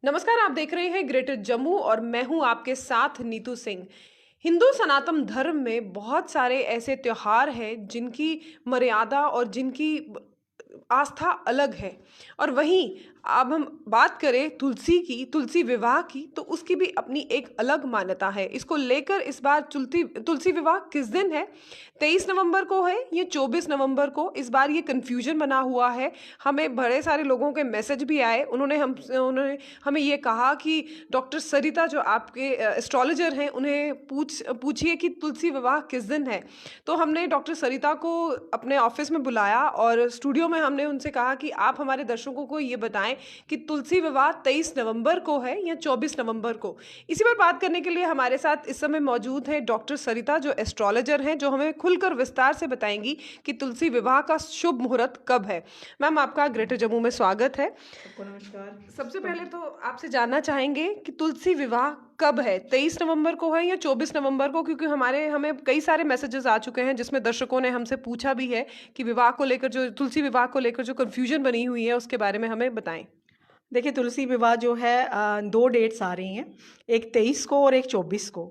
नमस्कार, आप देख रहे हैं ग्रेटर जम्मू और मैं हूं आपके साथ नीतू सिंह। हिंदू सनातन धर्म में बहुत सारे ऐसे त्योहार हैं जिनकी मर्यादा और जिनकी आस्था अलग है। और वहीं अब हम बात करें तुलसी विवाह की, तो उसकी भी अपनी एक अलग मान्यता है। इसको लेकर इस बार तुलसी तुलसी विवाह किस दिन है, 23 नवंबर को है या 24 नवंबर को, इस बार ये कन्फ्यूजन बना हुआ है। हमें बड़े सारे लोगों के मैसेज भी आए, उन्होंने हमें ये कहा कि डॉक्टर सरिता जो आपके एस्ट्रोलॉजर हैं, उन्हें पूछिए कि तुलसी विवाह किस दिन है। तो हमने डॉक्टर सरिता को अपने ऑफिस में बुलाया और स्टूडियो में हमने उनसे कहा कि आप हमारे दर्शकों को ये बताएं कि तुलसी विवाह 23 नवंबर को है या 24 नवंबर को। इसी पर बात करने के लिए हमारे साथ इस समय मौजूद है डॉक्टर सरिता, जो एस्ट्रोलॉजर हैं, जो हमें खुलकर विस्तार से बताएंगी कि तुलसी विवाह का शुभ मुहूर्त कब है। मैम, आपका ग्रेटर जम्मू में स्वागत है। सबको नमस्कार। सबसे पहले तो आपसे जानना चाहेंगे कि तुलसी विवाह कब है, 23 नवंबर को है या 24 नवंबर को? क्योंकि हमें कई सारे मैसेजेस आ चुके हैं जिसमें दर्शकों ने हमसे पूछा भी है कि विवाह को लेकर, जो तुलसी विवाह को लेकर जो कंफ्यूजन बनी हुई है, उसके बारे में हमें बताएं। देखिए, तुलसी विवाह जो है 2 डेट्स आ रही हैं, एक 23 को और एक 24 को।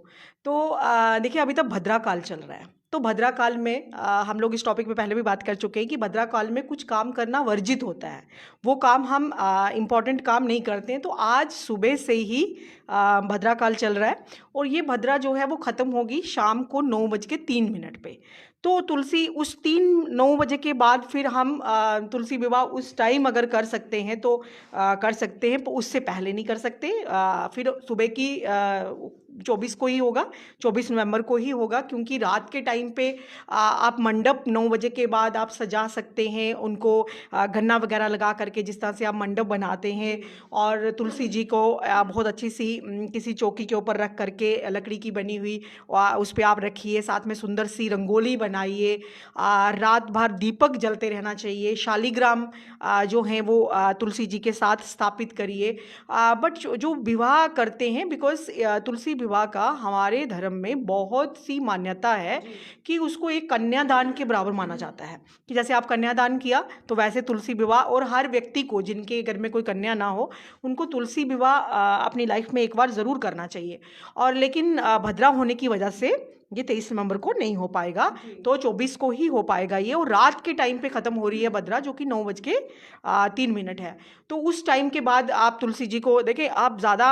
तो देखिए, अभी तक भद्रा काल चल रहा है। तो भद्रा काल में हम लोग इस टॉपिक पे पहले भी बात कर चुके हैं कि भद्रा काल में कुछ काम करना वर्जित होता है। वो काम हम इम्पोर्टेंट काम नहीं करते हैं। तो आज सुबह से ही भद्रा काल चल रहा है और ये भद्रा जो है वो ख़त्म होगी शाम को 9:03 पे। तो तुलसी उस 9 बजे के बाद फिर हम तुलसी विवाह उस टाइम अगर कर सकते हैं तो कर सकते हैं, उससे पहले नहीं कर सकते। फिर सुबह की 24 को ही होगा, 24 नवंबर को ही होगा, क्योंकि रात के टाइम पे आप मंडप 9 बजे के बाद आप सजा सकते हैं उनको, गन्ना वगैरह लगा करके, जिस तरह से आप मंडप बनाते हैं। और तुलसी जी को बहुत अच्छी सी किसी चौकी के ऊपर रख करके, लकड़ी की बनी हुई उस पर आप रखिए, साथ में सुंदर सी रंगोली बनाइए। रात भर दीपक जलते रहना चाहिए। शालिग्राम जो हैं वो तुलसी जी के साथ स्थापित करिए। बट जो विवाह करते हैं, बिकॉज तुलसी विवाह का हमारे धर्म में बहुत सी मान्यता है कि उसको एक कन्यादान के बराबर माना जाता है, कि जैसे आप कन्यादान किया तो वैसे तुलसी विवाह, और हर व्यक्ति को जिनके घर में कोई कन्या ना हो उनको तुलसी विवाह अपनी लाइफ में एक बार ज़रूर करना चाहिए। और लेकिन भद्रा होने की वजह से ये 23 नवंबर को नहीं हो पाएगा, तो 24 को ही हो पाएगा ये। और रात के टाइम पे ख़त्म हो रही है भद्रा, जो कि 9:03 है। तो उस टाइम के बाद आप तुलसी जी को देखें। आप ज़्यादा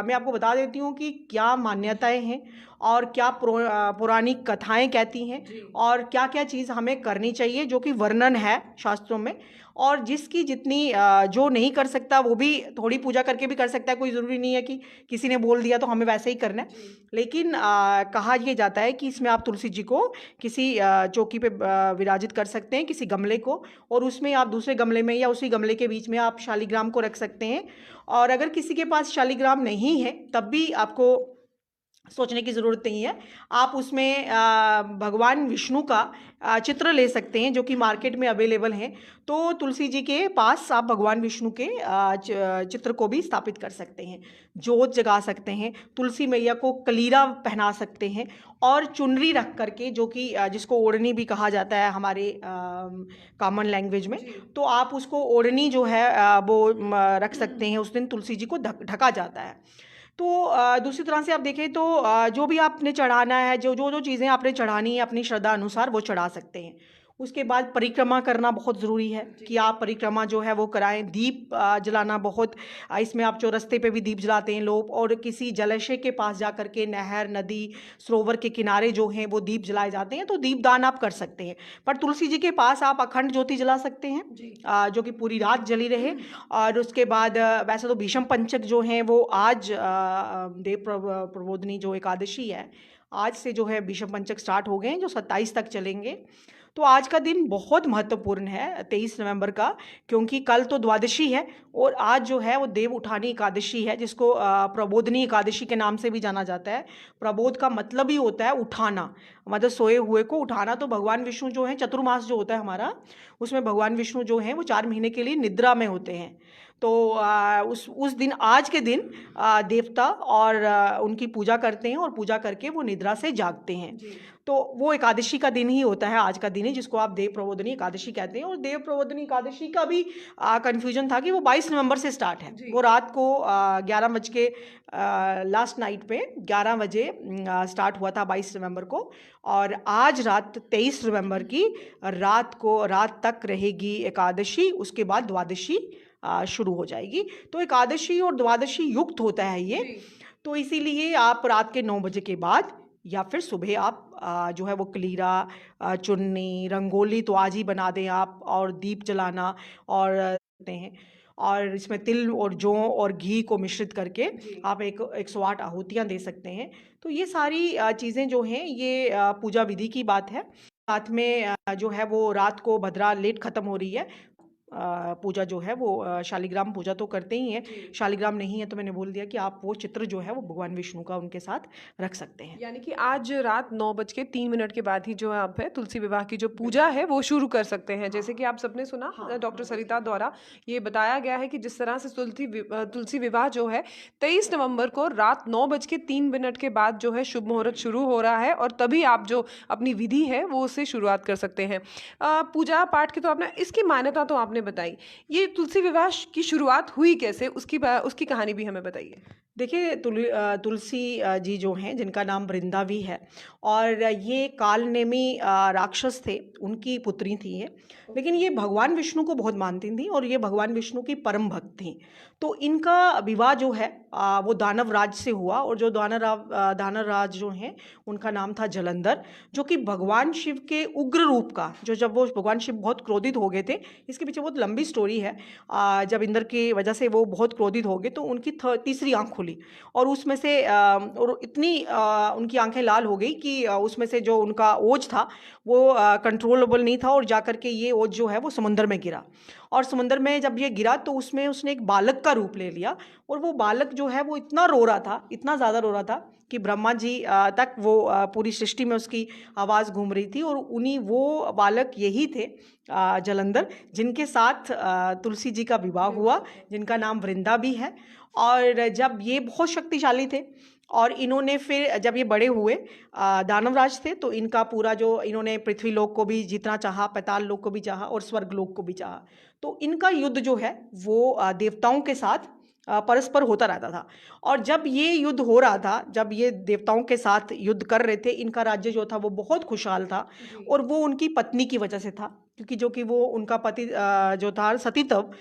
मैं आपको बता देती हूँ कि क्या मान्यताएं हैं और क्या पौराणिक कथाएं कहती हैं, और क्या क्या चीज़ हमें करनी चाहिए, जो कि वर्णन है शास्त्रों में। और जिसकी जितनी जो नहीं कर सकता वो भी थोड़ी पूजा करके भी कर सकता है। कोई ज़रूरी नहीं है कि किसी ने बोल दिया तो हमें वैसे ही करना है। लेकिन कहा यह जाता है कि इसमें आप तुलसी जी को किसी चौकी पे विराजित कर सकते हैं, किसी गमले को, और उसमें आप दूसरे गमले में या उसी गमले के बीच में आप शालिग्राम को रख सकते हैं। और अगर किसी के पास शालिग्राम नहीं है तब भी आपको सोचने की ज़रूरत नहीं है। आप उसमें भगवान विष्णु का चित्र ले सकते हैं, जो कि मार्केट में अवेलेबल हैं। तो तुलसी जी के पास आप भगवान विष्णु के चित्र को भी स्थापित कर सकते हैं, जोत जगा सकते हैं, तुलसी मैया को कलीरा पहना सकते हैं, और चुनरी रख करके, जो कि जिसको ओढ़नी भी कहा जाता है हमारे कॉमन लैंग्वेज में। तो आप उसको ओढ़नी जो है वो रख सकते हैं। उस दिन तुलसी जी को ढका जाता है। तो दूसरी तरह से आप देखें तो जो भी आपने चढ़ाना है, जो जो जो चीज़ें आपने चढ़ानी है अपनी श्रद्धा अनुसार, वो चढ़ा सकते हैं। उसके बाद परिक्रमा करना बहुत ज़रूरी है कि आप परिक्रमा जो है वो कराएं। दीप जलाना बहुत, इसमें आप चौरस्ते पे भी दीप जलाते हैं लोग, और किसी जलाशय के पास जा कर के, नहर, नदी, सरोवर के किनारे जो हैं वो दीप जलाए जाते हैं। तो दीप दान आप कर सकते हैं। पर तुलसी जी के पास आप अखंड ज्योति जला सकते हैं, जो कि पूरी रात जली रहे। और उसके बाद वैसे तो भीषम पंचक जो हैं वो आज देव प्रबोधनी जो एकादशी है, आज से जो है भीषम पंचक स्टार्ट हो गए हैं, जो 27 तक चलेंगे। तो आज का दिन बहुत महत्वपूर्ण है 23 नवंबर का, क्योंकि कल तो द्वादशी है और आज जो है वो देव उठानी एकादशी है, जिसको प्रबोधनी एकादशी के नाम से भी जाना जाता है। प्रबोध का मतलब ही होता है उठाना, मतलब सोए हुए को उठाना। तो भगवान विष्णु जो है, चतुर्मास जो होता है हमारा, उसमें भगवान विष्णु जो हैं वो 4 महीने के लिए निद्रा में होते हैं। तो उस दिन, आज के दिन देवता और उनकी पूजा करते हैं, और पूजा करके वो निद्रा से जागते हैं। तो वो एकादशी का दिन ही होता है, आज का दिन ही, जिसको आप देव प्रबोधिनी एकादशी कहते हैं। और देव प्रबोधिनी एकादशी का भी कन्फ्यूजन था कि वो 22 नवंबर से स्टार्ट है। वो रात को 11 बज के लास्ट नाइट पे 11 बजे स्टार्ट हुआ था 22 नवंबर को, और आज रात 23 नवंबर की रात तक रहेगी एकादशी। उसके बाद द्वादशी शुरू हो जाएगी। तो एकादशी और द्वादशी युक्त होता है ये, तो इसीलिए आप रात के 9 बजे के बाद या फिर सुबह आप जो है वो कलीरा, चुन्नी, रंगोली तो आज ही बना दें आप, और दीप जलाना और करते हैं। और इसमें तिल और जौ और घी को मिश्रित करके आप 108 आहुतियाँ दे सकते हैं। तो ये सारी चीज़ें जो हैं ये पूजा विधि की बात है। साथ में जो है वो रात को भद्रा लेट ख़त्म हो रही है। पूजा जो है वो शालिग्राम पूजा तो करते ही हैं। शालिग्राम नहीं है तो मैंने बोल दिया कि आप वो चित्र जो है वो भगवान विष्णु का उनके साथ रख सकते हैं। यानी कि आज रात 9:03 के बाद ही जो है आप है तुलसी विवाह की जो पूजा है वो शुरू कर सकते हैं। जैसे कि आप सबने सुना, डॉक्टर सरिता द्वारा ये बताया गया है कि जिस तरह से तुलसी विवाह जो है 23 नवंबर को रात 9:03 के बाद जो है शुभ मुहूर्त शुरू हो रहा है, और तभी आप जो अपनी विधि है वो उससे शुरुआत कर सकते हैं। पूजा पाठ की तो आपने इसकी मान्यता तो आपने बताई, ये तुलसी विवाह की शुरुआत हुई कैसे, उसकी कहानी भी हमें बताइए। देखिए, तुलसी जी जो हैं, जिनका नाम वृंदा भी है, और ये कालनेमी राक्षस थे, उनकी पुत्री थी ये। लेकिन ये भगवान विष्णु को बहुत मानती थी और ये भगवान विष्णु की परम भक्त थी। तो इनका विवाह जो है वो दानव राज से हुआ, और जो दानव राज जो हैं उनका नाम था जलंधर, जो कि भगवान शिव के उग्र रूप का, जब वो भगवान शिव बहुत क्रोधित हो गए थे, इसके पीछे बहुत लंबी स्टोरी है। जब इंद्र की वजह से वो बहुत क्रोधित हो गए तो उनकी तीसरी आंख खुली, और उसमें से और इतनी उनकी आंखें लाल हो गई कि उसमें से जो उनका ओज था वो कंट्रोलेबल नहीं था, और जाकर के ये ओज जो है वो समुंदर में गिरा। और समुंदर में जब ये गिरा तो उसमें उसने एक बालक का रूप ले लिया, और वो बालक जो है वो इतना रो रहा था, इतना ज़्यादा रो रहा था कि ब्रह्मा जी तक वो पूरी सृष्टि में उसकी आवाज़ घूम रही थी। और उन्हीं वो बालक यही थे जलंधर, जिनके साथ तुलसी जी का विवाह हुआ, जिनका नाम वृंदा भी है। और जब ये बहुत शक्तिशाली थे, और इन्होंने फिर जब ये बड़े हुए, दानवराज थे, तो इनका पूरा जो इन्होंने पृथ्वी लोक को भी जीतना चाहा, पाताल लोक को भी चाहा, और स्वर्ग लोक को भी चाहा। तो इनका युद्ध जो है वो देवताओं के साथ परस्पर होता रहता था। और जब ये युद्ध हो रहा था, जब ये देवताओं के साथ युद्ध कर रहे थे, इनका राज्य जो था वो बहुत खुशहाल था, और वो उनकी पत्नी की वजह से था, क्योंकि जो कि वो उनका पति जो था सतीतव,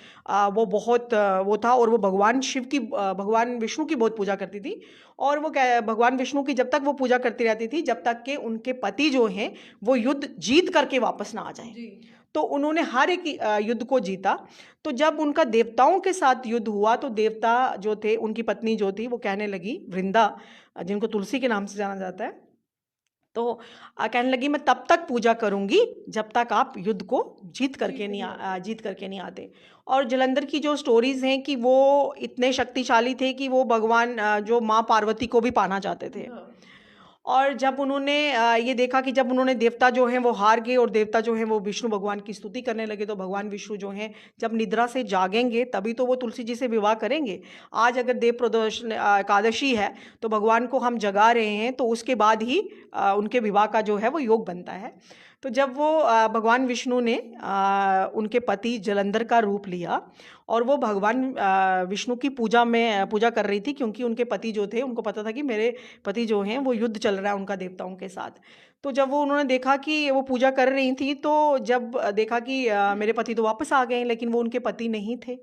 वो बहुत वो था, और वो भगवान शिव की भगवान विष्णु की बहुत पूजा करती थी। और वो भगवान विष्णु की जब तक वो पूजा करती रहती थी, जब तक कि उनके पति जो हैं वो युद्ध जीत करके वापस ना आ जाएं। तो उन्होंने हर एक युद्ध को जीता। तो जब उनका देवताओं के साथ युद्ध हुआ तो देवता जो थे, उनकी पत्नी जो थी, वो कहने लगी, वृंदा, जिनको तुलसी के नाम से जाना जाता है, तो कहने लगी मैं तब तक पूजा करूंगी जब तक आप युद्ध को जीत करके नहीं आते। और जलंधर की जो स्टोरीज हैं कि वो इतने शक्तिशाली थे कि वो भगवान जो माँ पार्वती को भी पाना चाहते थे। और जब उन्होंने ये देखा कि जब उन्होंने देवता जो हैं वो हार गए, और देवता जो हैं वो विष्णु भगवान की स्तुति करने लगे, तो भगवान विष्णु जो हैं जब निद्रा से जागेंगे तभी तो वो तुलसी जी से विवाह करेंगे। आज अगर देव प्रदोष एकादशी है तो भगवान को हम जगा रहे हैं, तो उसके बाद ही उनके विवाह का जो है वो योग बनता है। तो जब वो भगवान विष्णु ने उनके पति जलंधर का रूप लिया, और वो भगवान विष्णु की पूजा कर रही थी, क्योंकि उनके पति जो थे उनको पता था कि मेरे पति जो हैं वो युद्ध चल रहा है उनका देवताओं के साथ। तो जब वो उन्होंने देखा कि वो पूजा कर रही थी, तो जब देखा कि मेरे पति तो वापस आ गए, लेकिन वो उनके पति नहीं थे,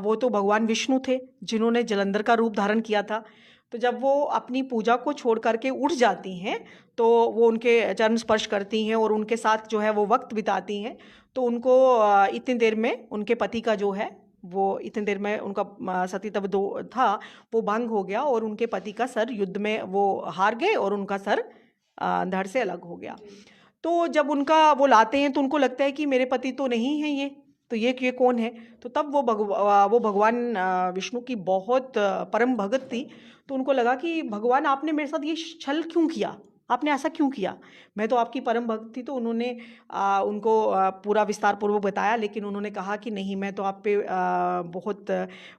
वो तो भगवान विष्णु थे जिन्होंने जलंधर का रूप धारण किया था। तो जब वो अपनी पूजा को छोड़ करके उठ जाती हैं, तो वो उनके चरण स्पर्श करती हैं और उनके साथ जो है वो वक्त बिताती हैं। तो उनको इतनी देर में उनके पति का जो है वो इतनी देर में उनका सतीत्व था वो भंग हो गया, और उनके पति का सर युद्ध में वो हार गए, और उनका सर धड़ से अलग हो गया। तो जब उनका वो लाते हैं तो उनको लगता है कि मेरे पति तो नहीं है ये, तो ये कौन है। तो तब वो भगवान विष्णु की बहुत परम भगत थी। तो उनको लगा कि भगवान आपने मेरे साथ ये छल क्यों किया, आपने ऐसा क्यों किया? मैं तो आपकी परम भक्त थी। तो उन्होंने उनको पूरा विस्तार पूर्वक बताया, लेकिन उन्होंने कहा कि नहीं, मैं तो आप पे बहुत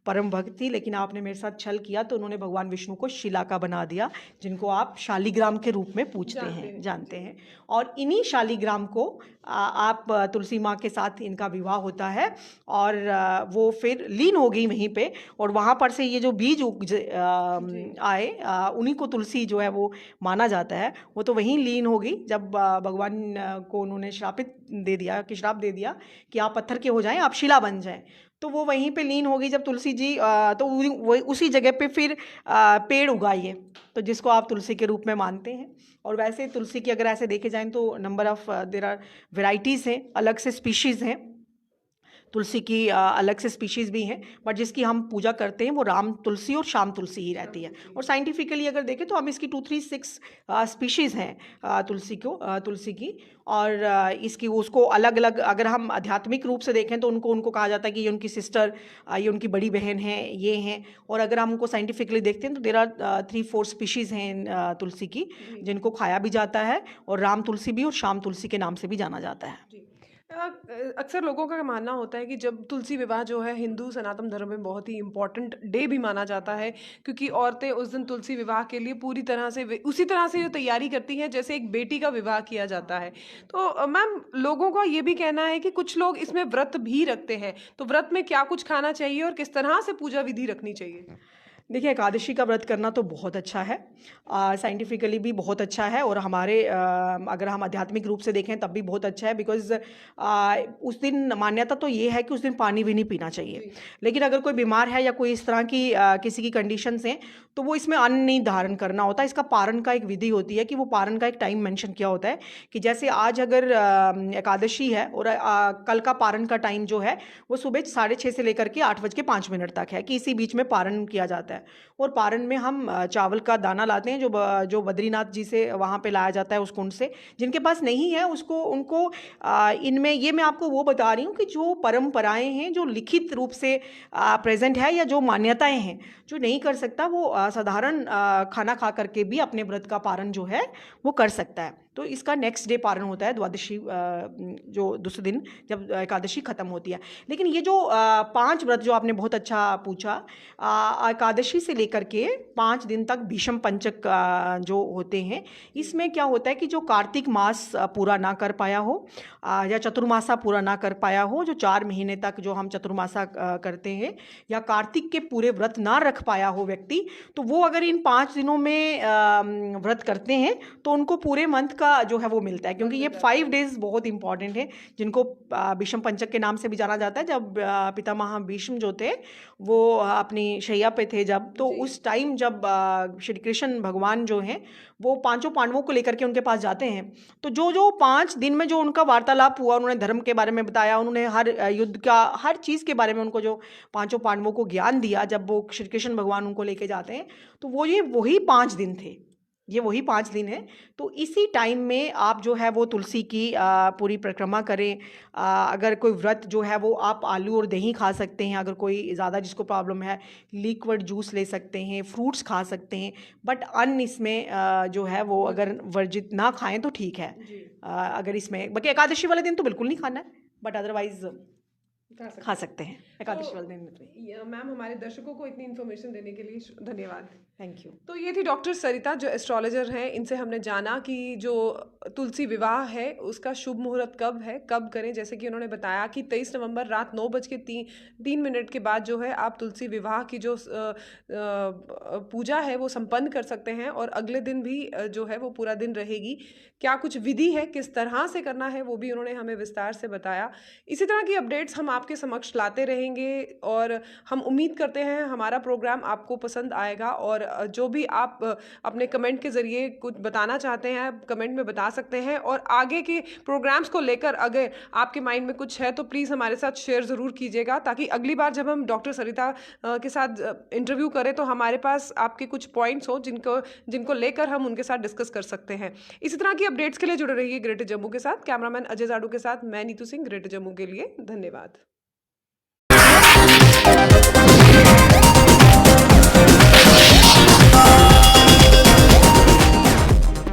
परम भक्त थी, लेकिन आपने मेरे साथ छल किया। तो उन्होंने भगवान विष्णु को शिलाका बना दिया, जिनको आप शालिग्राम के रूप में पूजते हैं, जानते हैं। और इन्हीं शालिग्राम को आप तुलसी माँ के साथ इनका विवाह होता है, और वो फिर लीन हो गई वहीं पे, और वहाँ पर से ये जो बीज आए, उन्हीं को तुलसी जो है वो माना जाता है। वो तो वहीं लीन हो गई जब भगवान को उन्होंने श्रापित दे दिया, कि श्राप दे दिया कि आप पत्थर के हो जाएं, आप शिला बन जाएं। तो वो वहीं पे लीन हो गई जब तुलसी जी, तो वही उसी जगह पे फिर पेड़ उगाइए, तो जिसको आप तुलसी के रूप में मानते हैं। और वैसे तुलसी की अगर ऐसे देखे जाएं तो number of there are varieties हैं, अलग से स्पीशीज़ हैं तुलसी की, अलग से स्पीशीज़ भी हैं, बट जिसकी हम पूजा करते हैं वो राम तुलसी और श्याम तुलसी ही रहती है। और साइंटिफिकली अगर देखें तो हम इसकी 236 स्पीशीज़ हैं तुलसी की। और इसकी उसको अलग अलग, अगर हम आध्यात्मिक रूप से देखें तो उनको कहा जाता है कि ये उनकी सिस्टर, ये उनकी बड़ी बहन है, ये हैं। और अगर हम उनको साइंटिफिकली देखते हैं तो देर आर 3-4 स्पीशीज़ हैं तुलसी की, जिनको खाया भी जाता है, और राम तुलसी भी और श्याम तुलसी के नाम से भी जाना जाता है। अक्सर लोगों का मानना होता है कि जब तुलसी विवाह जो है हिंदू सनातन धर्म में बहुत ही इम्पोर्टेंट डे भी माना जाता है, क्योंकि औरतें उस दिन तुलसी विवाह के लिए पूरी तरह से उसी तरह से तैयारी करती हैं जैसे एक बेटी का विवाह किया जाता है। तो मैम, लोगों का ये भी कहना है कि कुछ लोग इसमें व्रत भी रखते हैं, तो व्रत में क्या कुछ खाना चाहिए और किस तरह से पूजा विधि रखनी चाहिए? देखिए, एकादशी का व्रत करना तो बहुत अच्छा है, साइंटिफिकली भी बहुत अच्छा है, और हमारे अगर हम आध्यात्मिक रूप से देखें तब भी बहुत अच्छा है। बिकॉज उस दिन मान्यता तो ये है कि उस दिन पानी भी नहीं पीना चाहिए। लेकिन अगर कोई बीमार है या कोई इस तरह की किसी की कंडीशंस हैं, तो वो इसमें अन्न नहीं धारण करना होता। इसका पारण का एक विधि होती है कि वो पारण का एक टाइम मेंशन किया होता है, कि जैसे आज अगर एकादशी है और कल का पारण का टाइम जो है वो सुबह 6:30 से लेकर के 8:05 तक है, कि इसी बीच में पारण किया जाता है। और पारण में हम चावल का दाना लाते हैं, जो बद्रीनाथ जी से वहाँ पे लाया जाता है उस कुंड से। जिनके पास नहीं है उनको इनमें ये मैं आपको वो बता रही हूँ कि जो परंपराएं हैं, जो लिखित रूप से प्रेजेंट है, या जो मान्यताएं हैं, जो नहीं कर सकता वो साधारण खाना खा करके भी अपने व्रत का पारण जो है वो कर सकता है। तो इसका नेक्स्ट डे पारण होता है, द्वादशी, जो दूसरे दिन जब एकादशी खत्म होती है। लेकिन ये जो 5 व्रत जो आपने बहुत अच्छा पूछा, एकादशी से लेकर के 5 दिन तक भीष्म पंचक जो होते हैं, इसमें क्या होता है कि जो कार्तिक मास पूरा ना कर पाया हो, या चतुर्मासा पूरा ना कर पाया हो, जो 4 महीने तक जो हम चतुर्मासा करते हैं, या कार्तिक के पूरे व्रत ना रख पाया हो व्यक्ति, तो वो अगर इन 5 दिनों में व्रत करते हैं तो उनको पूरे मंथ का जो है वो मिलता है। क्योंकि ये 5 डेज बहुत इंपॉर्टेंट है, जिनको भीष्म पंचक के नाम से भी जाना जाता है। जब पितामह भीष्म जो थे वो अपनी शैया पे थे जब, तो उस टाइम जब श्री कृष्ण भगवान जो हैं वो 5 पांडवों को लेकर के उनके पास जाते हैं, तो जो 5 दिन में जो उनका वार्तालाप हुआ, उन्होंने धर्म के बारे में बताया, उन्होंने हर युद्ध का हर चीज़ के बारे में उनको जो 5 पांडवों को ज्ञान दिया, जब वो श्री कृष्ण भगवान उनको लेके जाते हैं, तो वो ये वही 5 दिन थे, ये वही 5 दिन है। तो इसी टाइम में आप जो है वो तुलसी की पूरी परिक्रमा करें। अगर कोई व्रत जो है वो आप आलू और दही खा सकते हैं, अगर कोई ज़्यादा जिसको प्रॉब्लम है लिक्विड जूस ले सकते हैं, फ्रूट्स खा सकते हैं, बट अन्न इसमें जो है वो अगर वर्जित ना खाएं तो ठीक है। अगर इसमें बाकी एकादशी वाले दिन तो बिल्कुल नहीं खाना है, बट अदरवाइज खा सकते हैं एकादशी वाले दिन। मैम, हमारे दर्शकों को इतनी इन्फॉर्मेशन देने के लिए धन्यवाद। Thank you. तो ये थी डॉक्टर सरिता, जो एस्ट्रोलॉजर हैं। इनसे हमने जाना कि जो तुलसी विवाह है उसका शुभ मुहूर्त कब है, कब करें। जैसे कि उन्होंने बताया कि 23 नवंबर रात 9:03 के बाद जो है आप तुलसी विवाह की जो पूजा है वो संपन्न कर सकते हैं, और अगले दिन भी जो है वो पूरा दिन रहेगी। क्या कुछ विधि है, किस तरह से करना है, वो भी उन्होंने हमें विस्तार से बताया। इसी तरह की अपडेट्स हम आपके समक्ष लाते रहेंगे, और हम उम्मीद करते हैं हमारा प्रोग्राम आपको पसंद आएगा। और जो भी आप अपने कमेंट के ज़रिए कुछ बताना चाहते हैं, कमेंट में बता सकते हैं। और आगे के प्रोग्राम्स को लेकर अगर आपके माइंड में कुछ है तो प्लीज़ हमारे साथ शेयर ज़रूर कीजिएगा, ताकि अगली बार जब हम डॉक्टर सरिता के साथ इंटरव्यू करें तो हमारे पास आपके कुछ पॉइंट्स हो जिनको लेकर हम उनके साथ डिस्कस कर सकते हैं। इसी तरह की अपडेट्स के लिए जुड़े रहिए ग्रेटर जम्मू के साथ। कैमरामैन अजय जाडू के साथ मैं नीतू सिंह, ग्रेटर जम्मू के लिए। धन्यवाद।